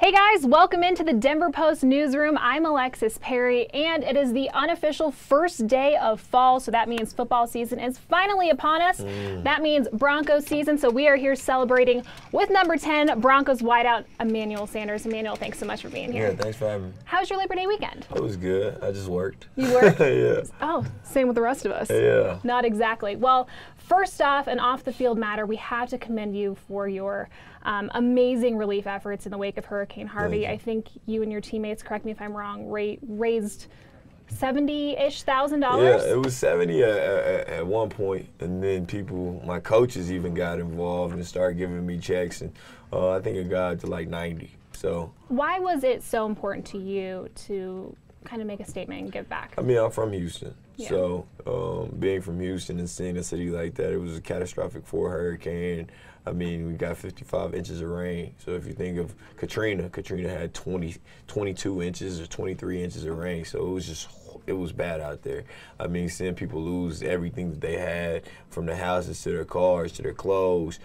Hey guys, welcome into the Denver Post newsroom. I'm Alexis Perry, and it is the unofficial first day of fall, so that means football season is finally upon us. That means Broncos season, so we are here celebrating with number 10, Broncos wideout Emmanuel Sanders. Emmanuel, thanks so much for being here. Yeah, thanks for having me. How was your Labor Day weekend? It was good. I just worked. You worked? Yeah. Oh, same with the rest of us. Yeah. Not exactly. Well, first off, an off-the-field matter, we have to commend you for your amazing relief efforts in the wake of Hurricane Harvey. I think you and your teammates, correct me if I'm wrong, raised $70,000-ish. Yeah, it was 70 at one point, and then my coaches even got involved and started giving me checks, and I think it got to like 90. So why was it so important to you to kind of make a statement and give back? I mean, I'm from Houston, Yeah. so being from Houston and seeing a city like that, it was a catastrophic for a hurricane. I mean, we got 55 inches of rain. So if you think of Katrina had 22 inches or 23 inches of rain. So it was bad out there. I mean, seeing people lose everything that they had, from their houses to their cars to their clothes,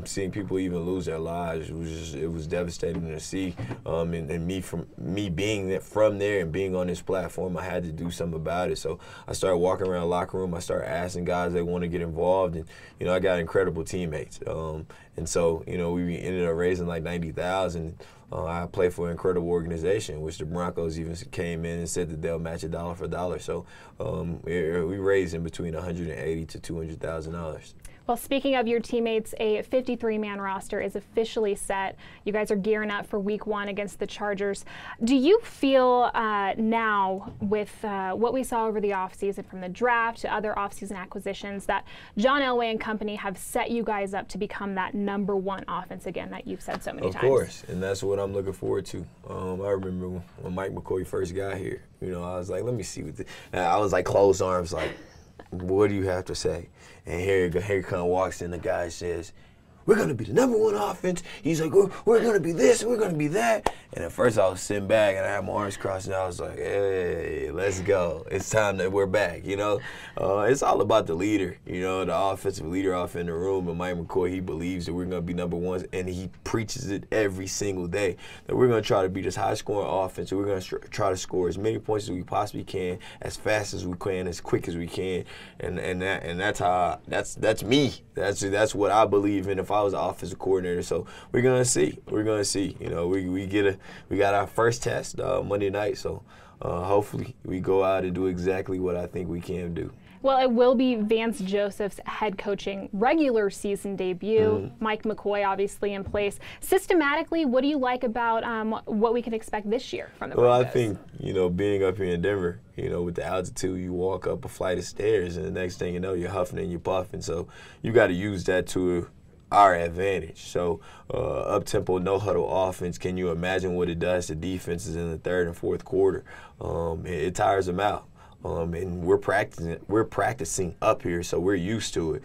seeing people even lose their lives, it was devastating to see. And me being from there and being on this platform, I had to do something about it. So I started walking around the locker room. I started asking guys they want to get involved, and I got incredible teammates. And so we ended up raising like 90,000. I play for an incredible organization, which the Broncos even came in and said that they'll match it dollar for dollar. So we raised in between $180,000 to $200,000. Well, speaking of your teammates, a 53-man roster is officially set. You guys are gearing up for Week 1 against the Chargers. Do you feel now, with what we saw over the offseason, from the draft to other offseason acquisitions, that John Elway and company have set you guys up to become that #1 offense again that you've said so many times? Of course, and that's what I'm looking forward to. I remember when Mike McCoy first got here, I was like, let me see what I was like closed arms, like, what do you have to say? And here walks in the guy says, we're going to be the #1 offense. He's like, we're going to be this, we're going to be that. And at first I was sitting back and I had my arms crossed and I was like, hey, let's go. It's time that we're back, It's all about the leader, the offensive leader off in the room. And Mike McCoy, he believes that we're going to be #1s, and he preaches it every single day, that we're going to try to be this high-scoring offense. We're going to try to score as many points as we possibly can, as fast as we can, as quick as we can. And that's me. That's what I believe in if I was an offensive coordinator. So we're gonna see. We got our first test Monday night. So hopefully we go out and do exactly what I think we can do. Well, it will be Vance Joseph's head coaching regular season debut. Mike McCoy obviously in place. Systematically, what do you like about what we can expect this year from the Broncos? Well, I think, being up here in Denver, with the altitude, you walk up a flight of stairs, and the next thing you know, you're huffing and you're puffing. So you got to use that to our advantage. So up-tempo, no-huddle offense, can you imagine what it does to defenses in the third and fourth quarter? It tires them out. And we're practicing up here, so we're used to it.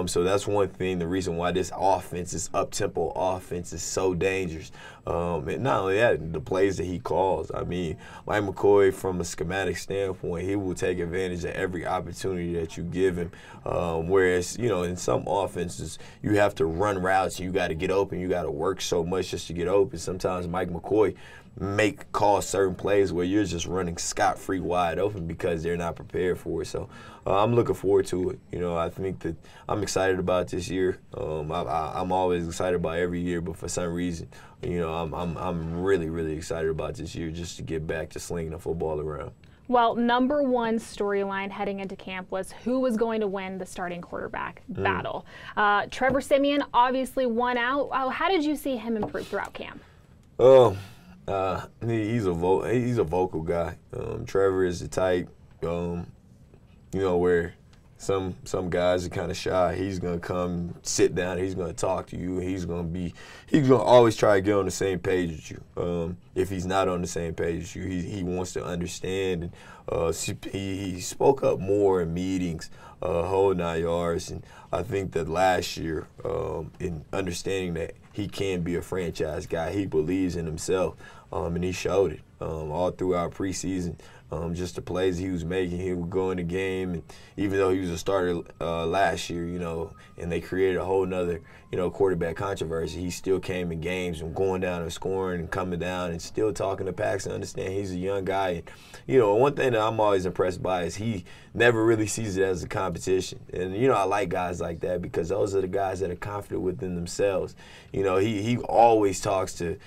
So that's one thing, the reason why this offense, this up-tempo offense, is so dangerous. And not only that, the plays that he calls. I mean, Mike McCoy, from a schematic standpoint, he will take advantage of every opportunity that you give him. Whereas, in some offenses, you have to run routes, and you got to get open. You got to work so much just to get open. Sometimes Mike McCoy call certain plays where you're just running scot-free wide open because they're not prepared for it. So I'm looking forward to it. I think that I'm excited about this year. I'm always excited about every year, but for some reason, I'm really, really excited about this year, just to get back to slinging the football around. Well, #1 storyline heading into camp was who was going to win the starting quarterback battle. Trevor Siemian obviously won out. How did you see him improve throughout camp? He's a vocal guy. Trevor is the type, where some guys are kind of shy. He's gonna come sit down. He's gonna talk to you. He's gonna always try to get on the same page with you. If he's not on the same page with you, he wants to understand. And he spoke up more in meetings, whole 9 yards. And I think that last year, in understanding that he can be a franchise guy, he believes in himself. And he showed it all throughout preseason. just the plays he was making. He would go in the game, and even though he was a starter last year, and they created a whole nother, quarterback controversy, he still came in games and going down and scoring and coming down and still talking to Paxton. Understand he's a young guy. And, one thing that I'm always impressed by is he never really sees it as a competition. And, I like guys like that because those are the guys that are confident within themselves. He always talks to,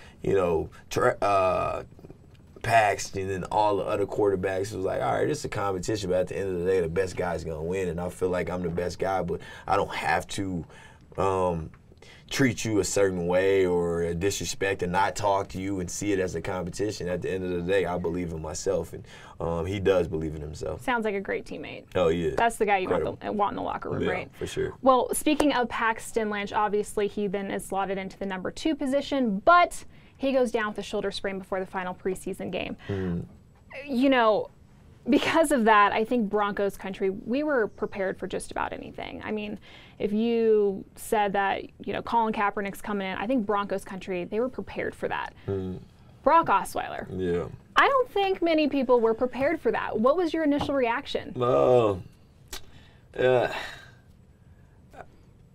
Paxton and all the other quarterbacks. It was like, all right, it's a competition, but at the end of the day, the best guy's going to win. And I feel like I'm the best guy, but I don't have to treat you a certain way or disrespect and not talk to you and see it as a competition. At the end of the day, I believe in myself, and he does believe in himself. Sounds like a great teammate. Oh, yeah. That's the guy you want in the locker room, yeah, right? For sure. Well, speaking of Paxton Lynch, obviously he then is slotted into the number 2 position, but he goes down with a shoulder sprain before the final preseason game. Because of that, I think Broncos country, we were prepared for just about anything. I mean, if you said that, Colin Kaepernick's coming in, I think Broncos country, they were prepared for that. Brock Osweiler. Yeah. I don't think many people were prepared for that. What was your initial reaction?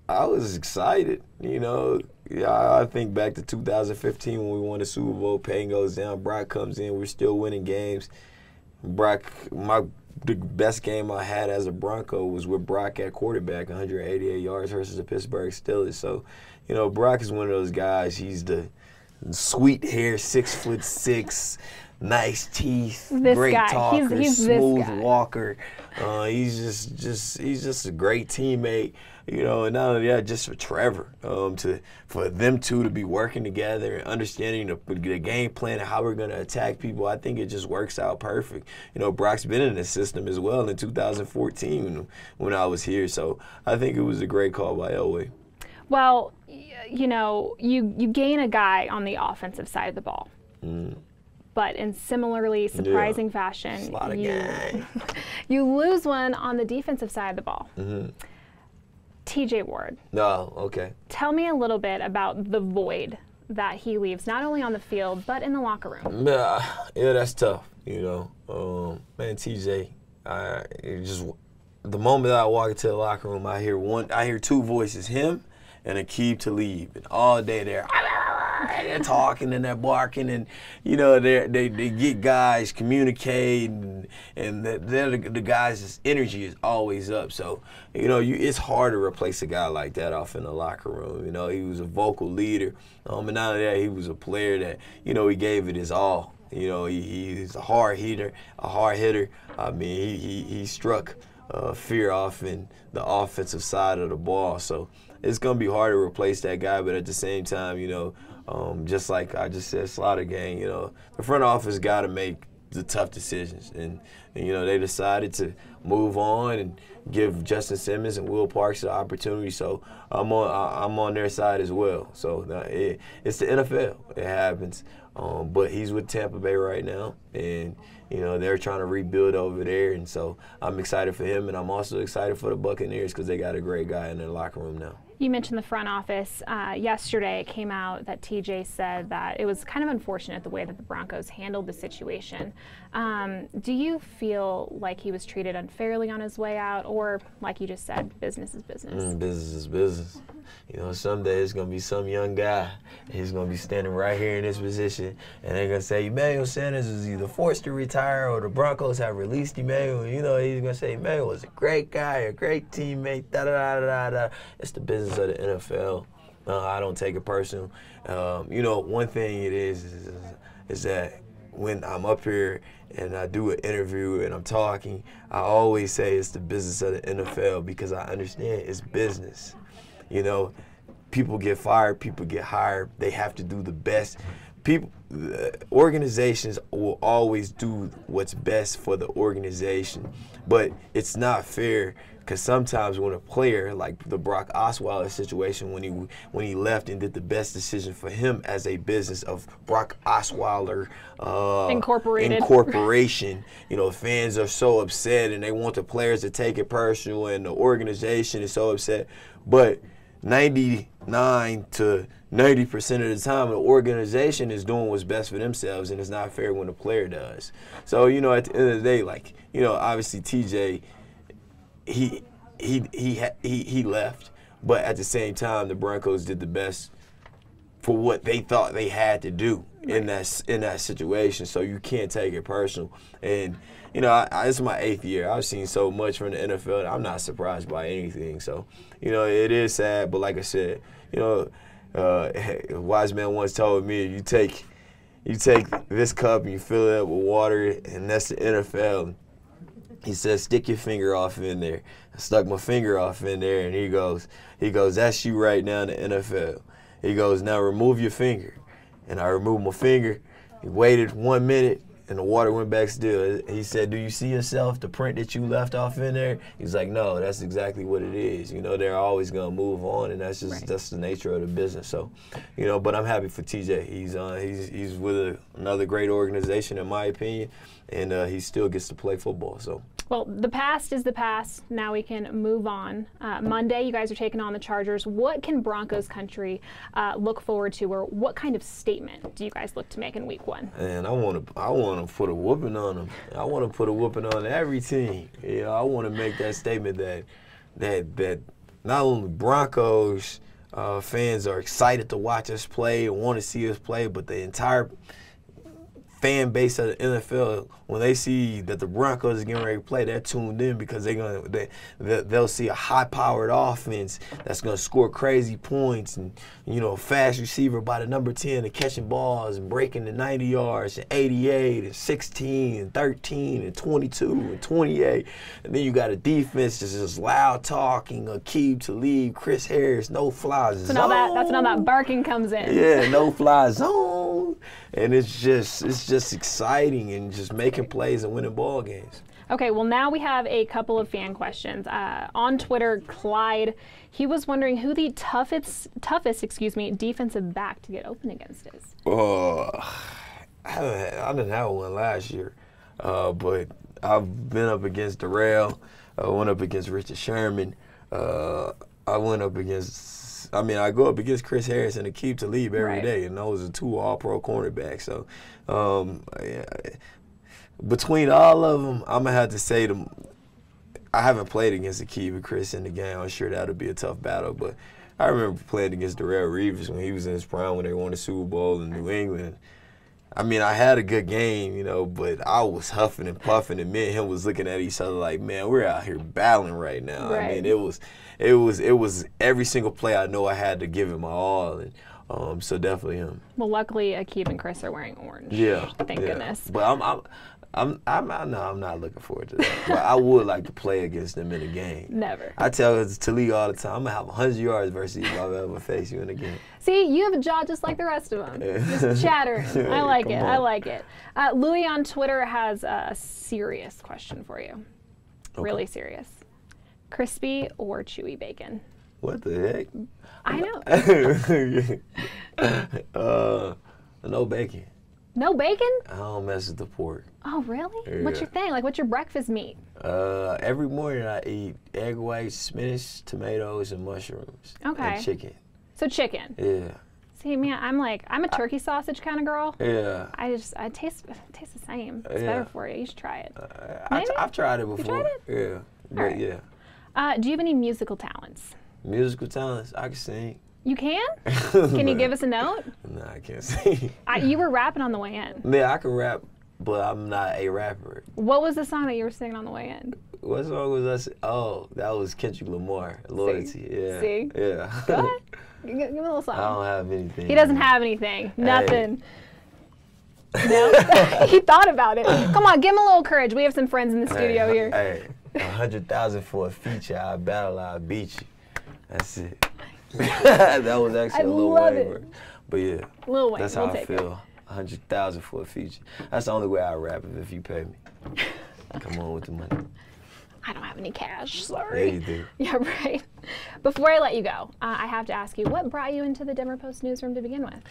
I was excited, I think back to 2015 when we won the Super Bowl, Payne goes down, Brock comes in, we're still winning games. The best game I had as a Bronco was with Brock at quarterback, 188 yards versus the Pittsburgh Steelers. So, Brock is one of those guys. He's the sweet hair, 6'6", nice teeth, great talker, smooth walker. He's just a great teammate. And not only that, just for Trevor, for them two to be working together and understanding the game plan and how we're going to attack people, I think it just works out perfect. Brock's been in this system as well in 2014 when I was here, so I think it was a great call by Elway. Well, you gain a guy on the offensive side of the ball. But in similarly surprising fashion, you lose one on the defensive side of the ball. TJ Ward. No, okay. Tell me a little bit about the void that he leaves, not only on the field, but in the locker room. Yeah, that's tough, Man, TJ, the moment that I walk into the locker room, I hear 2 voices, him and Aqib Talib, and all day they're talking and they're barking, and they get guys communicating, and they're the guys' energy is always up. So it's hard to replace a guy like that off in the locker room. He was a vocal leader, and not only that, he was a player that he gave it his all. He's a hard hitter. I mean, he struck fear off in the offensive side of the ball. So it's gonna be hard to replace that guy, but at the same time, just like I just said, Slaughter Gang, the front office got to make the tough decisions, and they decided to move on and give Justin Simmons and Will Parks the opportunity. So I'm on their side as well. So it's the NFL. It happens. But he's with Tampa Bay right now, and they're trying to rebuild over there, and so I'm excited for him, and I'm also excited for the Buccaneers because they got a great guy in their locker room now. You mentioned the front office. Yesterday it came out that TJ said that it was kind of unfortunate the way that the Broncos handled the situation. Do you feel like he was treated unfairly on his way out, or like you just said, business is business? Business is business. Someday it's going to be some young guy, and he's going to be standing right here in this position, and they're going to say, Emmanuel Sanders is either forced to retire or the Broncos have released Emmanuel. He's going to say, Emmanuel was a great guy, a great teammate, da-da-da-da-da. It's the business of the NFL. I don't take it personal. One thing it is that when I'm up here and I do an interview and I'm talking, I always say it's the business of the NFL because I understand it's business. People get fired, people get hired. They have to do the best. Organizations will always do what's best for the organization, but it's not fair because sometimes when a player, like the Brock Osweiler situation, when he left and did the best decision for him as a business of Brock Osweiler Incorporation, fans are so upset and they want the players to take it personal, and the organization is so upset, but 99 to 90% of the time, the organization is doing what's best for themselves, and it's not fair when the player does. So, you know, at the end of the day, like, you know, obviously TJ, he left, but at the same time, the Broncos did the best for what they thought they had to do in that situation. So you can't take it personal. And you know, this is my 8th year. I've seen so much from the NFL that I'm not surprised by anything. So, you know, it is sad, but like I said, you know, a wise man once told me, you take this cup and you fill it up with water, and that's the NFL. He said, stick your finger off in there. I stuck my finger off in there, and he goes, that's you right now in the NFL. He goes, now remove your finger. And I removed my finger. He waited 1 minute, and the water went back still. He said, do you see yourself, the print that you left off in there? He's like, no, that's exactly what it is. You know, they're always going to move on, and that's just that's the nature of the business. So, you know, but I'm happy for TJ. He's with another great organization, in my opinion, and he still gets to play football. So. Well, the past is the past. Now we can move on. Monday, you guys are taking on the Chargers. What can Broncos country look forward to, or what kind of statement do you guys look to make in Week 1? And I want to put a whooping on them. I want to put a whooping on every team. You know, I want to make that statement that not only Broncos fans are excited to watch us play and want to see us play, but the entire fan base of the NFL, when they see that the Broncos are getting ready to play, they're tuned in because they'll see a high-powered offense that's going to score crazy points, and you know, fast receiver by the number 10 and catching balls and breaking the 90 yards and 88 and 16 and 13 and 22 and 28, and then you got a defense that's just loud talking, Aqib Talib, Chris Harris, no fly zone. That's when all that barking comes in. Yeah, no fly zone, and it's just exciting and just making plays and winning ball games. Okay, well now we have a couple of fan questions. On Twitter, Clyde, he was wondering who the toughest defensive back to get open against is. I didn't have one last year, but I've been up against Darrell. I went up against Richard Sherman. I went up against. I go up against Chris Harris and Aqib Talib every day, and those are 2 all-pro cornerbacks. So, between all of them, I'm going to have to say I haven't played against Aqib and Chris in the game. I'm sure that would be a tough battle, but I remember playing against Darrell Reeves when he was in his prime, when they won the Super Bowl in New England. I mean, I had a good game, you know, but I was huffing and puffing, and me and him was looking at each other like, man, we're out here battling right now. Right. I mean, it was every single play I know I had to give it my all, and so definitely him. Well, luckily, Aqib and Chris are wearing orange. Yeah, thank goodness. But I'm not looking forward to that. But I would like to play against them in a game. Never. I tell Talib all the time, I'm gonna have 100 yards versus you if I ever face you in a game. See, you have a jaw just like the rest of them. Just chattering. I like it. I like it. Louis on Twitter has a serious question for you. Okay. Really serious. Crispy or chewy bacon? What the heck? I know. No bacon. No bacon? I don't mess with the pork. Oh, really? Yeah. What's your thing? Like, what's your breakfast meat? Every morning I eat egg whites, spinach, tomatoes, and mushrooms. Okay. And chicken. So chicken. Yeah. See, man, I'm a turkey sausage kind of girl. Yeah. I taste the same. It's better for you. You should try it. I've tried it before. You tried it? Yeah. But right. Yeah. Do you have any musical talents? Musical talents? I can sing. You can? Can you give us a note? No, I can't sing. You were rapping on the way in. Yeah, I can rap, but I'm not a rapper. What was the song that you were singing on the way in? What song was that? Oh, that was Kendrick Lamar, Loyalty. See? Yeah. See? Yeah. Go ahead. Give me a little song. I don't have anything. He doesn't have anything. Nothing. No? He thought about it. Come on, give him a little courage. We have some friends in the studio here. Hey, 100,000 for a feature. I battle, I beat you. That's it. That was actually a Lil Wayne word. But yeah, Lil Wayne, that's how I feel. 100,000 for a feature. That's the only way I rap if you pay me. Come on with the money. I don't have any cash, sorry. Yeah, you do. Yeah, right. Before I let you go, I have to ask you, what brought you into the Denver Post newsroom to begin with?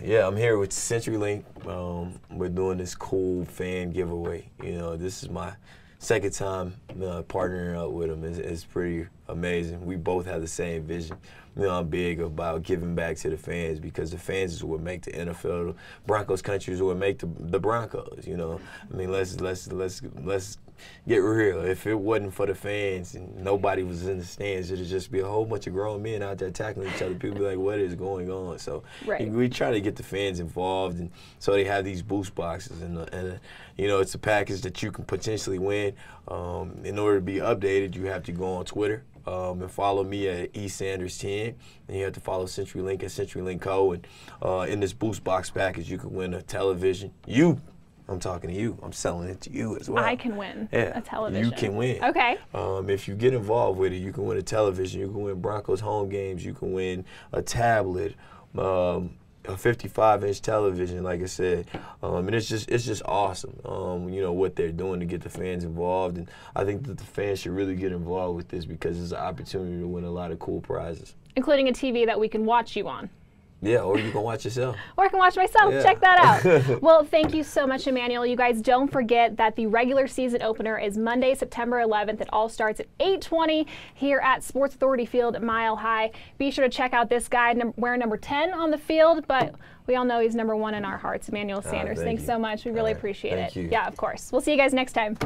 Yeah, I'm here with CenturyLink. We're doing this cool fan giveaway. You know, this is my second time partnering up with them. It's pretty amazing. We both have the same vision. You know, I'm big about giving back to the fans because the fans is what make the NFL. Broncos country is what make the Broncos. You know, I mean, let's get real. If it wasn't for the fans and nobody was in the stands, it'd just be a whole bunch of grown men out there tackling each other. People be like, what is going on? So we try to get the fans involved, and so they have these boost boxes, and you know, it's a package that you can potentially win. In order to be updated, you have to go on Twitter and follow me at eSanders10, and you have to follow CenturyLink at CenturyLink Co. And in this boost box package, you can win a television. I'm talking to you. I'm selling it to you as well. I can win a television. You can win. Okay. If you get involved with it, you can win a television. You can win Broncos home games. You can win a tablet, a 55-inch television, like I said. And it's just awesome, you know, what they're doing to get the fans involved. And I think that the fans should really get involved with this because it's an opportunity to win a lot of cool prizes. Including a TV that we can watch you on. Yeah, or you can watch yourself. Or I can watch myself. Yeah. Check that out. Well, thank you so much, Emmanuel. You guys don't forget that the regular season opener is Monday, September 11th. It all starts at 8:20 here at Sports Authority Field, Mile High. Be sure to check out this guy wearing number 10 on the field, but we all know he's number 1 in our hearts, Emmanuel Sanders. Thanks so much. We really appreciate it. You. Yeah, of course. We'll see you guys next time.